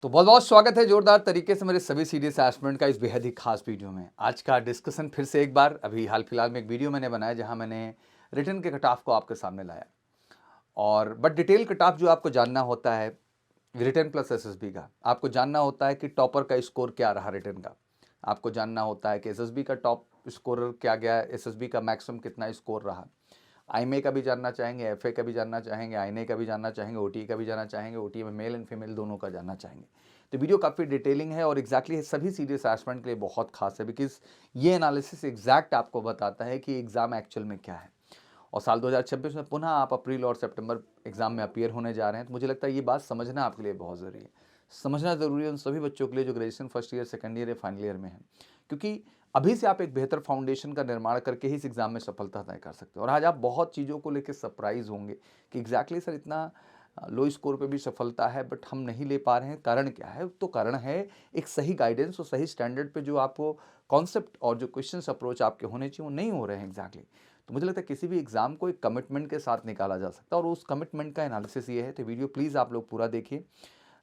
तो बहुत बहुत स्वागत है जोरदार तरीके से मेरे सभी सीरियस एस्पिरेंट का इस बेहद ही खास वीडियो में। आज का डिस्कशन फिर से एक बार अभी हाल फिलहाल में एक वीडियो मैंने बनाया जहां मैंने रिटर्न के कट ऑफ को आपके सामने लाया और बट डिटेल कट ऑफ जो आपको जानना होता है रिटर्न प्लस एसएसबी का, आपको जानना होता है कि टॉपर का स्कोर क्या रहा रिटर्न का, आपको जानना होता है कि एसएसबी का टॉप स्कोर क्या गया, एसएसबी का मैक्सिमम कितना स्कोर रहा, आईएमए का भी जानना चाहेंगे, एफए का भी जानना चाहेंगे, आईएनए का भी जानना चाहेंगे, ओटी का भी जानना चाहेंगे, ओटी में मेल एंड फीमेल दोनों का जानना चाहेंगे। तो वीडियो काफ़ी डिटेलिंग है और एग्जैक्टली सभी सीरियस एस्पिरेंट के लिए बहुत खास है बिकॉज ये एनालिसिस एग्जैक्ट आपको बताता है कि एग्जाम एक्चुअल में क्या है। और साल 2026 में पुनः आप अप्रैल और सितंबर एग्जाम में अपीयर होने जा रहे हैं, तो मुझे लगता है ये बात समझना आपके लिए बहुत ज़रूरी है। समझना ज़रूरी है उन सभी बच्चों के लिए जो graduation first year, second year या फाइनल ईयर में है, क्योंकि अभी से आप एक बेहतर फाउंडेशन का निर्माण करके ही इस एग्जाम में सफलता तय कर सकते हो। और आज आप बहुत चीज़ों को लेकर सरप्राइज होंगे कि एग्जैक्टली सर इतना लो स्कोर पे भी सफलता है बट हम नहीं ले पा रहे हैं, कारण क्या है? तो कारण है एक सही गाइडेंस और सही स्टैंडर्ड पे जो आपको कॉन्सेप्ट और जो क्वेश्चंस अप्रोच आपके होने चाहिए वो नहीं हो रहे हैं एग्जैक्टली। तो मुझे लगता है किसी भी एग्जाम को एक कमिटमेंट के साथ निकाला जा सकता है और उस कमिटमेंट का एनालिसिस ये है। तो वीडियो प्लीज़ आप लोग पूरा देखिए।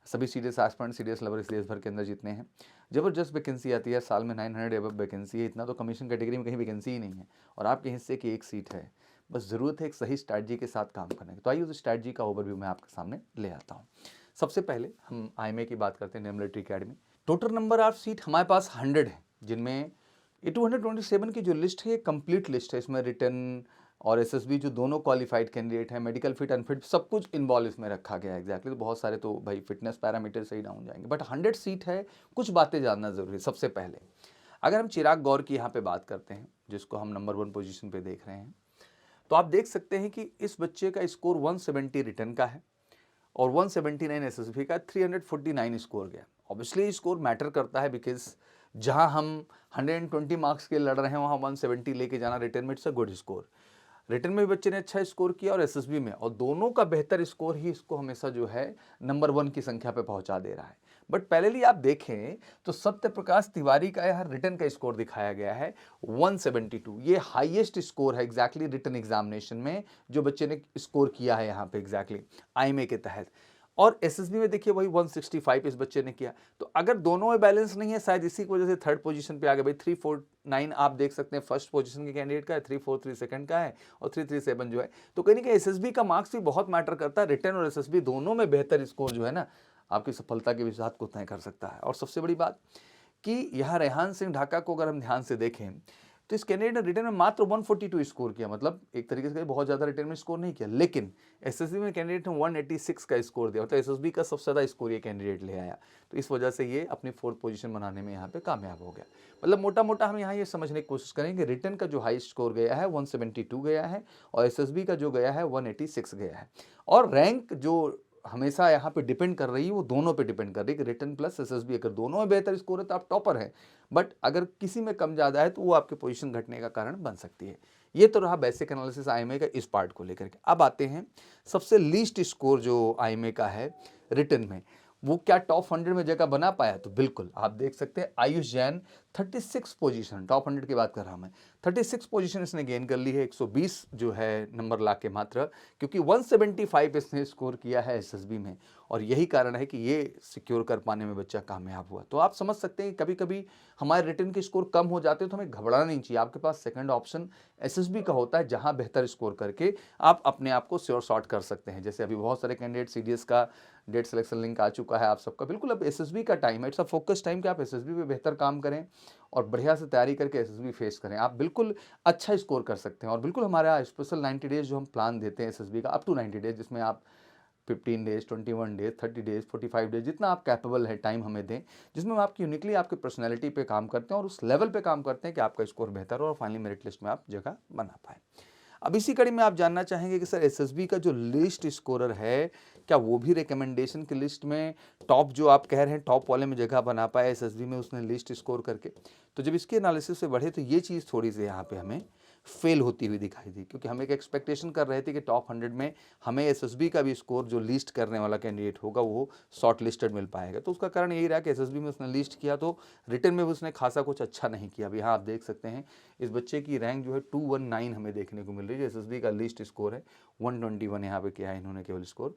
सभी सीरियस एस्पिरेंट, सीरियस लवर इस देश भर के अंदर जितने हैं, जबरदस्त वैकेंसी आती है, साल में 900 एबव वैकेंसी है। इतना तो कमीशन कैटेगरी में कहीं वैकेंसी ही नहीं है और आपके हिस्से की एक सीट है। बस ज़रूरत है एक सही स्ट्रैटेजी के साथ काम करने की। तो आइए उस स्ट्रैटेजी का ओवरव्यू मैं आपके सामने ले आता हूँ। सबसे पहले हम आईएमए की बात करते हैं, Indian military academy. Total number of seat हमारे पास 100 है, जिनमें ये 227 की जो लिस्ट है ये कंप्लीट लिस्ट है। इसमें रिटर्न और एसएसबी जो दोनों क्वालिफाइड कैंडिडेट हैं, मेडिकल फिट अनफिट सब कुछ इन्वॉल्व इसमें रखा गया है एग्जैक्टली। तो बहुत सारे तो भाई फिटनेस पैरामीटर सही डाउन जाएंगे, बट 100 सीट है, कुछ बातें जानना जरूरी है। सबसे पहले अगर हम चिराग गौर की यहाँ पे बात करते हैं, जिसको हम नंबर 1 पोजीशन पे देख रहे हैं, तो आप देख सकते हैं कि इस बच्चे का स्कोर 170 रिटर्न का है और 179 एसएसबी का, 349 स्कोर गया। ऑब्वियसली स्कोर मैटर करता है बिकॉज जहां हम 120 मार्क्स के लड़ रहे हैं वहां 170 लेके जाना रिटर्न में it's a good score. Return में भी बच्चे ने अच्छा स्कोर किया और एसएसबी में, और दोनों का बेहतर स्कोर ही इसको हमेशा जो है नंबर 1 की संख्या पे पहुंचा दे रहा है। बट पहले आप देखें तो सत्य प्रकाश तिवारी का यहाँ रिटर्न का स्कोर दिखाया गया है 172। ये हाईएस्ट स्कोर है एग्जैक्टली रिटर्न एग्जामिनेशन में जो बच्चे ने स्कोर किया है यहाँ पे एग्जैक्टली आईएमए के तहत। और एसएसबी में देखिए वही 165 इस बच्चे ने किया। तो अगर दोनों में बैलेंस नहीं है, शायद इसी की वजह से थर्ड पोजीशन पे आ गए। भाई 349 आप देख सकते हैं फर्स्ट पोजीशन के कैंडिडेट का है, 343 सेकंड का है और 337 जो है। तो कहीं ना कहीं एसएसबी का मार्क्स भी बहुत मैटर करता है। रिटर्न और एसएसबी दोनों में बेहतर स्कोर जो है ना आपकी सफलता के विश्वास को तय कर सकता है। और सबसे बड़ी बात कि यहाँ रेहान सिंह ढाका को अगर हम ध्यान से देखें तो इस कैंडिडेट ने रिटर्न में मात्र 142 स्कोर किया, मतलब एक तरीके से बहुत ज्यादा रिटर्न में स्कोर नहीं किया। लेकिन एसएसबी में कैंडिडेट ने 186 का स्कोर दिया, मतलब एसएसबी का सबसे ज्यादा स्कोर ये कैंडिडेट ले आया। तो इस वजह से ये अपनी 4th पोजीशन बनाने में यहाँ पे कामयाब हो गया। मतलब मोटा मोटा हम यहाँ ये समझने की कोशिश करेंगे रिटर्न का जो हाई स्कोर गया है 172 गया है और एसएसबी का जो गया है 186 गया है। और रैंक जो हमेशा यहाँ पे डिपेंड कर रही है वो दोनों पे डिपेंड कर रही है कि रिटर्न प्लस एसएसबी, अगर दोनों में बेहतर स्कोर है तो आप टॉपर हैं, बट अगर किसी में कम ज़्यादा है तो वो आपके पोजीशन घटने का कारण बन सकती है। ये तो रहा बेसिक एनालिसिस आईएमए का इस पार्ट को लेकर के। अब आते हैं सबसे लीस्ट स्कोर जो आईएमए का है रिटर्न में, वो क्या टॉप 100 में जगह बना पाया? तो बिल्कुल आप देख सकते हैं आयुष जैन 36 पोजीशन, टॉप 100 की बात कर रहा हूं मैं, 36 पोजीशन इसने गेन कर ली है, 120 जो है नंबर ला के मात्र, क्योंकि 175 इसने स्कोर किया है एसएसबी में। और यही कारण है कि ये सिक्योर कर पाने में बच्चा कामयाब हुआ। तो आप समझ सकते हैं कभी कभी हमारे रिटर्न के स्कोर कम हो जाते हैं तो हमें घबराना नहीं चाहिए। आपके पास सेकंड ऑप्शन एसएसबी का होता है जहां बेहतर स्कोर करके आप अपने आप को श्योर शॉर्ट कर सकते हैं। जैसे अभी बहुत सारे कैंडिडेट सीडीएस का डेट सिलेक्शन लिंक आ चुका है आप सबका, बिल्कुल अब एसएसबी का टाइम है, इट्स अ फोकस टाइम कि आप एसएसबी पे बेहतर काम करें और बढ़िया से तैयारी करके एसएसबी फेस करें। आप बिल्कुल अच्छा स्कोर कर सकते हैं। और बिल्कुल हमारा स्पेशल 90 डेज जो हम प्लान देते हैं एसएसबी का, अप टू 90 डेज, जिसमें आप 15 डेज, 21 डेज, 30 डेज, 45 डेज, जितना आप कैपेबल है टाइम हमें दें, जिसमें हम आपकी यूनिकली आपकी पर्सनैलिटी पे काम करते हैं और उस लेवल पे काम करते हैं कि आपका स्कोर बेहतर हो और फाइनली मेरिट लिस्ट में आप जगह बना पाए। अब इसी कड़ी में आप जानना चाहेंगे कि सर एसएसबी का जो लिस्ट स्कोरर है क्या वो भी रिकमेंडेशन की लिस्ट में टॉप, जो आप कह रहे हैं टॉप वाले में जगह बना पाए एसएसबी में उसने लिस्ट स्कोर करके? तो जब इसके एनालिसिस से बढ़े तो ये चीज़ थोड़ी सी यहाँ पे हमें फेल होती हुई दिखाई दी, क्योंकि हम एक एक्सपेक्टेशन कर रहे थे कि टॉप 100 में हमें एसएसबी का भी स्कोर जो लिस्ट करने वाला कैंडिडेट होगा वो शॉर्ट लिस्टेड मिल पाएगा। तो उसका कारण यही रहा कि एसएसबी में उसने लिस्ट किया तो रिटर्न में भी उसने खासा कुछ अच्छा नहीं किया। अभी यहाँ आप देख सकते हैं इस बच्चे की रैंक जो है 219 हमें देखने को मिल रही है। एसएसबी का लिस्ट स्कोर है 121, यहाँ पे किया है इन्होंने केवल स्कोर।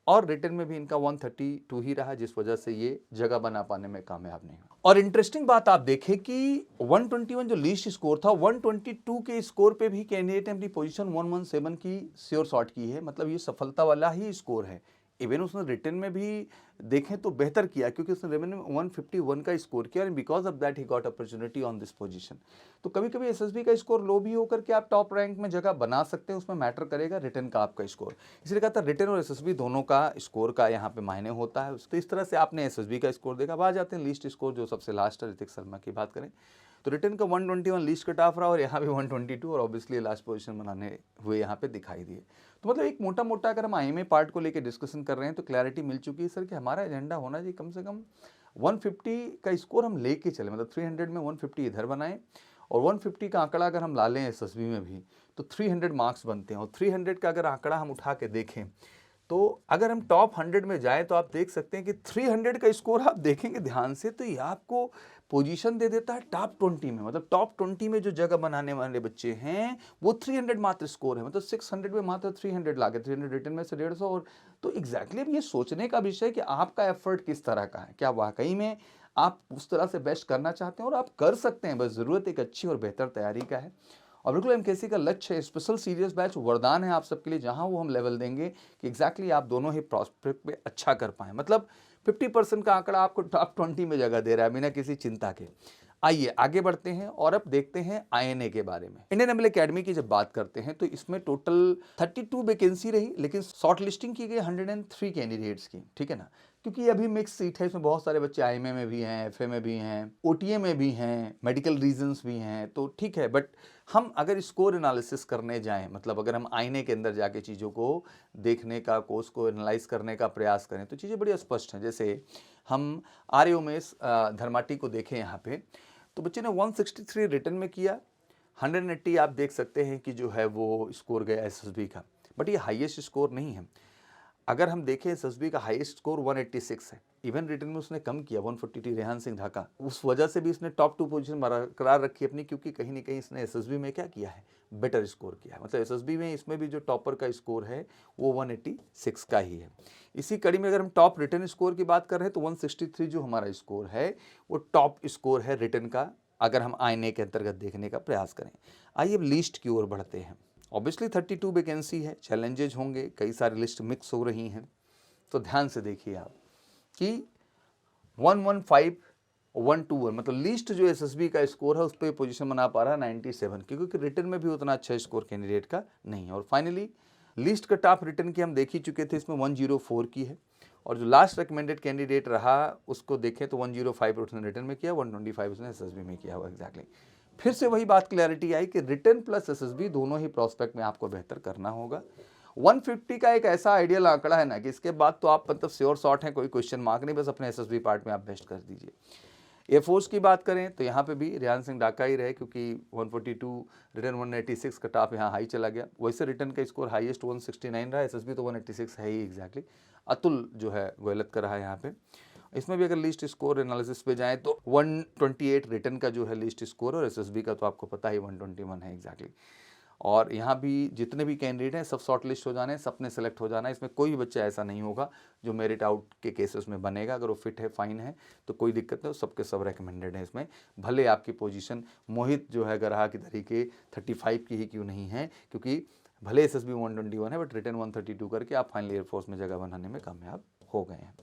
और रिटन में भी इनका 132 ही रहा, जिस वजह से ये जगह बना पाने में कामयाब नहीं हुआ। और इंटरेस्टिंग बात आप देखें कि 121 जो लीस्ट स्कोर था, 122 के स्कोर पे भी कैंडिडेट ने अपनी पोजीशन 117 की श्योर शॉट की है, मतलब ये सफलता वाला ही स्कोर है। इवन उसने रिटन में भी देखें तो बेहतर किया, क्योंकि उसने रिटन में 151 का स्कोर किया, and because of that he got opportunity on this position. तो कभी कभी एसएसबी का स्कोर लो भी होकर के आप टॉप रैंक में जगह बना सकते हैं, उसमें मैटर करेगा रिटन का आपका स्कोर। इसलिए कहता है रिटन और एसएसबी दोनों का स्कोर का यहाँ पे मायने होता है। तो इस तरह से आपने एसएसबी का स्कोर देखा। अब आ जाते हैं लीस्ट स्कोर, जो सबसे लास्ट है, ऋतिक शर्मा की बात करें तो रिटन का 121 लीस्ट कट ऑफ रहा, और यहाँ भी 122, और ऑब्वियसली लास्ट पोजीशन बनाने हुए यहाँ पे दिखाई दिए। तो मतलब एक मोटा मोटा अगर हम आईएमए पार्ट को लेकर डिस्कशन कर रहे हैं तो क्लैरिटी मिल चुकी है सर कि हमारा एजेंडा होना चाहिए कम से कम 150 का स्कोर हम लेके चले, मतलब 300 में 150 इधर बनाएं, और 150 का आंकड़ा अगर हम ला लें एसएसबी में भी तो 300 मार्क्स बनते हैं। और 300 का अगर आंकड़ा हम उठा के देखें तो अगर हम टॉप 100 में जाएं तो आप देख सकते हैं कि 300 का स्कोर आप देखेंगे ध्यान से तो ये आपको पोजीशन दे देता है टॉप 20 में, मतलब टॉप 20 में जो जगह बनाने वाले बच्चे हैं वो 300 मात्र स्कोर है, मतलब 600 में मात्र 300 लाके, 300 रिटन में से 150। और तो एग्जैक्टली अब ये सोचने का विषय कि आपका एफर्ट किस तरह का है, क्या वाकई में आप उस तरह से बेस्ट करना चाहते हैं, और आप कर सकते हैं, बस ज़रूरत एक अच्छी और बेहतर तैयारी का है। और बिल्कुल एमकेसी का लक्ष्य है, स्पेशल सीरियस बैच वरदान है आप सबके लिए, जहां वो हम लेवल देंगे कि एग्जैक्टली आप दोनों ही प्रॉस्पेक्ट पे अच्छा कर पाएं, मतलब 50% का आंकड़ा आपको टॉप 20 में जगह दे रहा है बिना किसी चिंता के। आइए आगे बढ़ते हैं और अब देखते हैं आईएनए के बारे में। इंडियन एमएल एकेडमी की जब बात करते हैं तो इसमें टोटल 32 वैकेंसी रही, लेकिन शॉर्ट लिस्टिंग की गई 103 कैंडिडेट्स की, ठीक है ना, क्योंकि अभी मिक्स सीट है, इसमें बहुत सारे बच्चे आईएमए में भी हैं, एफए में भी हैं, ओटीए में भी हैं, मेडिकल रीजंस भी हैं, तो ठीक है। बट हम अगर स्कोर एनालिसिस करने जाएं, मतलब अगर हम आईने के अंदर जाके चीज़ों को देखने का, कोर्स को एनालाइज करने का प्रयास करें तो चीज़ें बड़ी स्पष्ट हैं। जैसे हम आर्य उमेश धर्माटी को देखें यहाँ पे, तो बच्चे ने 163 रिटन में किया, 180 आप देख सकते हैं कि जो है वो स्कोर गया एसएसबी का, बट ये हाईएस्ट स्कोर नहीं है। अगर हम देखें एसएसबी का हाईएस्ट स्कोर 186 है, इवन रिटन में उसने कम किया 142, रेहान सिंह ढाका, उस वजह से भी इसने टॉप 2 पोजीशन बरकरार रखी अपनी, क्योंकि कहीं ना कहीं इसने एसएसबी में क्या किया है, बेटर स्कोर किया है। मतलब एसएसबी में इसमें भी जो टॉपर का स्कोर है वो 186 का ही है। इसी कड़ी में अगर हम टॉप रिटन स्कोर की बात कर रहे हैं तो 163 जो हमारा स्कोर है वो टॉप स्कोर है रिटन का, अगर हम आईने के अंतर्गत देखने का प्रयास करें। आइए अब लिस्ट की ओर बढ़ते हैं। ऑब्वियसली 32 वैकेंसी है, चैलेंजेज होंगे, कई सारी लिस्ट मिक्स हो रही हैं, तो ध्यान से देखिए आप कि 115 121, मतलब लिस्ट जो एसएसबी का स्कोर है उस पर पोजीशन बना पा रहा है 97, क्योंकि रिटन में भी उतना अच्छा स्कोर कैंडिडेट का नहीं है। और फाइनली लिस्ट का टॉप रिटन की हम देख ही चुके थे, इसमें 104 की है, और जो लास्ट रिकमेंडेड कैंडिडेट रहा उसको देखें तो 105 उसने रिटन में किया, 125 उसने एसएसबी में किया हुआ। एग्जैक्टली फिर से वही बात क्लैरिटी आई कि रिटन प्लस एसएसबी दोनों ही प्रोस्पेक्ट में आपको बेहतर करना होगा। 150 का एक ऐसा आइडियल आंकड़ा है ना कि इसके बाद तो आप मतलब श्योर शॉट है, कोई क्वेश्चन मार्क नहीं, बस अपने एसएसबी पार्ट में आप बेस्ट कर दीजिए। एयरफोर्स की बात करें तो यहाँ पे भी रेहान सिंह ढाका ही रहे, क्योंकि 142 रिटर्न 186 का टॉप यहाँ हाई चला गया। वैसे रिटर्न का स्कोर हाईएस्ट 169 रहा, एसएसबी तो 186 है ही एग्जैक्टली। अतुल जो है गोयलत कर रहा है यहाँ पे। इसमें भी अगर लिस्ट स्कोर एनालिसिस पे जाएं तो 128 रिटर्न का जो है लिस्ट स्कोर, और एसएसबी का तो आपको पता ही 121 है एग्जैक्टली। और यहाँ भी जितने भी कैंडिडेट हैं सब शॉर्ट लिस्ट हो जाने, सबने सेलेक्ट हो जाना है। इसमें कोई भी बच्चा ऐसा नहीं होगा जो मेरिट आउट के केसेस में बनेगा। अगर वो फिट है, फाइन है, तो कोई दिक्कत नहीं, सबके सब रिकमेंडेड है इसमें। भले आपकी पोजीशन मोहित जो है गरहा की तरीके 35 की ही क्यों नहीं है, क्योंकि भले एसएसबी 121 है बट रिटर्न 132 करके आप फाइनली एयरफोर्स में जगह बनाने में कामयाब हो गए हैं।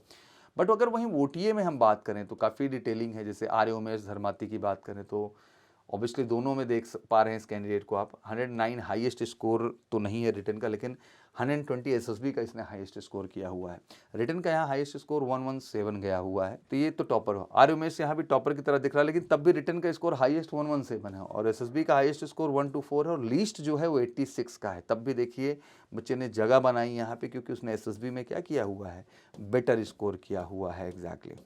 बट अगर वहीं ओटीए में हम बात करें तो काफ़ी डिटेलिंग है। जैसे आर्य उमेश धर्माती की बात करें तो ऑब्वियसली दोनों में देख पा रहे हैं इस कैंडिडेट को आप, 109 हाईएस्ट स्कोर तो नहीं है रिटर्न का, लेकिन 120 एसएसबी का इसने हाईएस्ट स्कोर किया हुआ है। रिटर्न का यहाँ हाईएस्ट स्कोर 117 गया हुआ है, तो ये तो टॉपर हो। आर्य उमेश यहाँ भी टॉपर की तरह दिख रहा है, लेकिन तब भी रिटर्न का स्कोर हाईएस्ट 117 है, और एसएसबी का हाईएस्ट स्कोर 124 है, और लीस्ट जो है वो 86 का है। तब भी देखिए बच्चे ने जगह बनाई यहाँ पे, क्योंकि उसने एसएसबी में क्या किया हुआ है, बेटर स्कोर किया हुआ है एग्जैक्टली।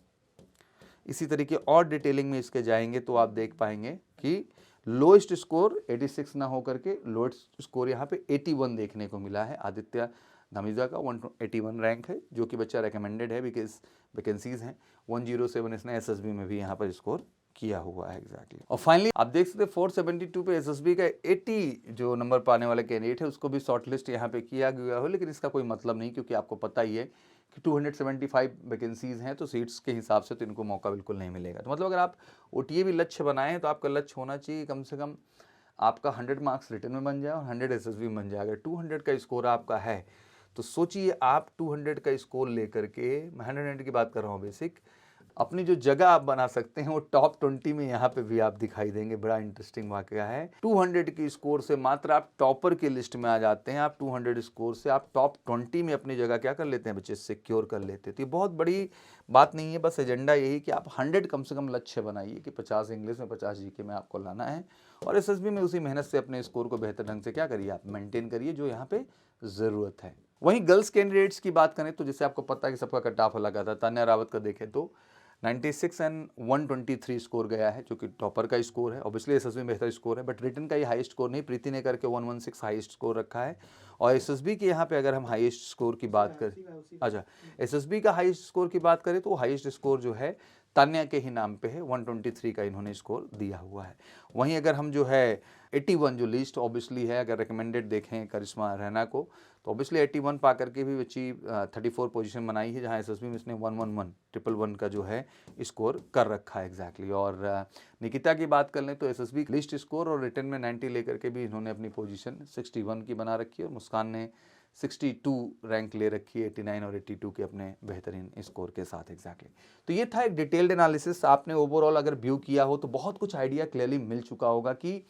इसी तरीके और डिटेलिंग में इसके जाएंगे तो आप देख पाएंगे कि लोएस्ट स्कोर 86 ना होकर के लोएस्ट स्कोर यहाँ पे 81 देखने को मिला है। आदित्य धमीजा का 181 रैंक है, जो कि बच्चा रिकमेंडेड है बिकॉज वैकेंसीज हैं। 107 इसने एसएसबी में भी यहाँ पर स्कोर किया हुआ है एग्जैक्टली। और फाइनली आप देख सकते हैं 472 पे एसएसबी का 80 जो नंबर पाने वाला कैंडिडेट है उसको भी शॉर्ट लिस्ट यहाँ पे किया गया हो, लेकिन इसका कोई मतलब नहीं, क्योंकि आपको पता ही है कि 275 वैकेंसीज हैं, तो सीट्स के हिसाब से तो इनको मौका बिल्कुल नहीं मिलेगा। तो मतलब अगर आप ओटीए भी लक्ष्य बनाएं हैं तो आपका लक्ष्य होना चाहिए कम से कम आपका 100 मार्क्स रिटन में बन जाए और 100 एसएसबी में बन जाए। अगर 200 का स्कोर आपका है तो सोचिए आप 200 का स्कोर लेकर के, मैं 100 की बात कर रहा हूँ बेसिक, अपनी जो जगह आप बना सकते हैं वो टॉप 20 में यहाँ पे भी आप दिखाई देंगे। बड़ा इंटरेस्टिंग वाकया है। 200 की स्कोर से मात्र आप टॉपर की लिस्ट में आ जाते हैं। आप 200 स्कोर से आप टॉप 20 में अपनी जगह क्या कर लेते हैं बच्चे, सिक्योर कर लेते हैं। तो ये बहुत बड़ी बात नहीं है, बस एजेंडा यही कि आप 100 कम से कम लक्ष्य बनाइए कि 50 इंग्लिश में 50 जीके में आपको लाना है, और एसएसबी में उसी मेहनत से अपने स्कोर को बेहतर ढंग से क्या करिए, आप मेंटेन करिए, जो यहाँ पे ज़रूरत है। वहीं गर्ल्स कैंडिडेट्स की बात करें तो जैसे आपको पता है कि सबका कट ऑफ अलग आता है। तान्या रावत का देखें तो 96 एंड 123 स्कोर गया है, जो कि टॉपर का स्कोर है। ऑब्वियसली एसएसबी में बेहतर स्कोर है, बट रिटन का ये हाईएस्ट स्कोर नहीं। प्रीति ने करके 116 हाईएस्ट स्कोर रखा है। और एसएसबी के यहाँ पे अगर हम हाईएस्ट स्कोर की बात करें, अच्छा एसएसबी का हाईएस्ट स्कोर की बात करें तो हाईएस्ट स्कोर जो है तान्या के ही नाम पे है, 123 का इन्होंने स्कोर दिया हुआ है। वहीं अगर हम जो है 81 जो लिस्ट ऑब्वियसली है, अगर रिकमेंडेड देखें करिश्मा रैना को, तो ऑब्वियसली 81 पा करके भी बच्ची 34 पोजीशन बनाई है, जहां एसएसबी में इसने 111 का जो है स्कोर कर रखा है एग्जैक्टली। और निकिता की बात कर लें तो एसएसबी लिस्ट स्कोर और रिटन में 90 लेकर के भी इन्होंने अपनी पोजीशन 61 की बना रखी है, और मुस्कान ने 62 रैंक ले रखी है 89 और 82 के अपने बेहतरीन स्कोर के साथ एग्जैक्टली। तो ये था एक डिटेल्ड एनालिसिस। आपने ओवरऑल अगर व्यू किया हो तो बहुत कुछ आइडिया क्लियरली मिल चुका होगा कि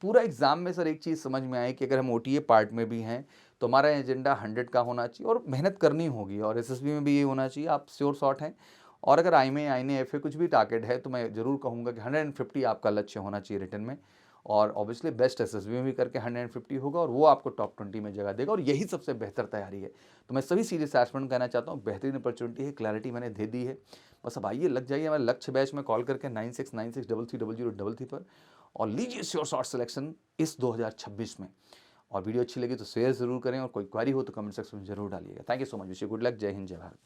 पूरा एग्जाम में सर एक चीज़ समझ में आई कि अगर हम ओटीए पार्ट में भी हैं तो हमारा एजेंडा 100 का होना चाहिए और मेहनत करनी होगी, और एसएसबी में भी ये होना चाहिए, आप श्योर शॉट हैं। और अगर आई में आईने एफए कुछ भी टारगेट है तो मैं जरूर कहूँगा कि 150 आपका लक्ष्य होना चाहिए रिटर्न में, और ऑब्वियसली बेस्ट एसएसबी में भी करके 150 होगा, और वो आपको टॉप 20 में जगह देगा, और यही सबसे बेहतर तैयारी है। तो मैं सभी सीरियस एस्पिरेंट कहना चाहता हूँ, बेहतरीन अपॉर्चुनिटी है, क्लैरिटी मैंने दे दी है। बस अब आइए लग जाइए हमारे लक्ष्य बैच में कॉल करके 9696330033 पर, और लीजिए श्योर शॉट सिलेक्शन इस 2026 में। और वीडियो अच्छी लगी तो शेयर जरूर करें, और कोई क्वेरी हो तो कमेंट सेक्शन में जरूर डालिएगा। Thank you so much, wish you good luck. जय हिंद, जय भारत।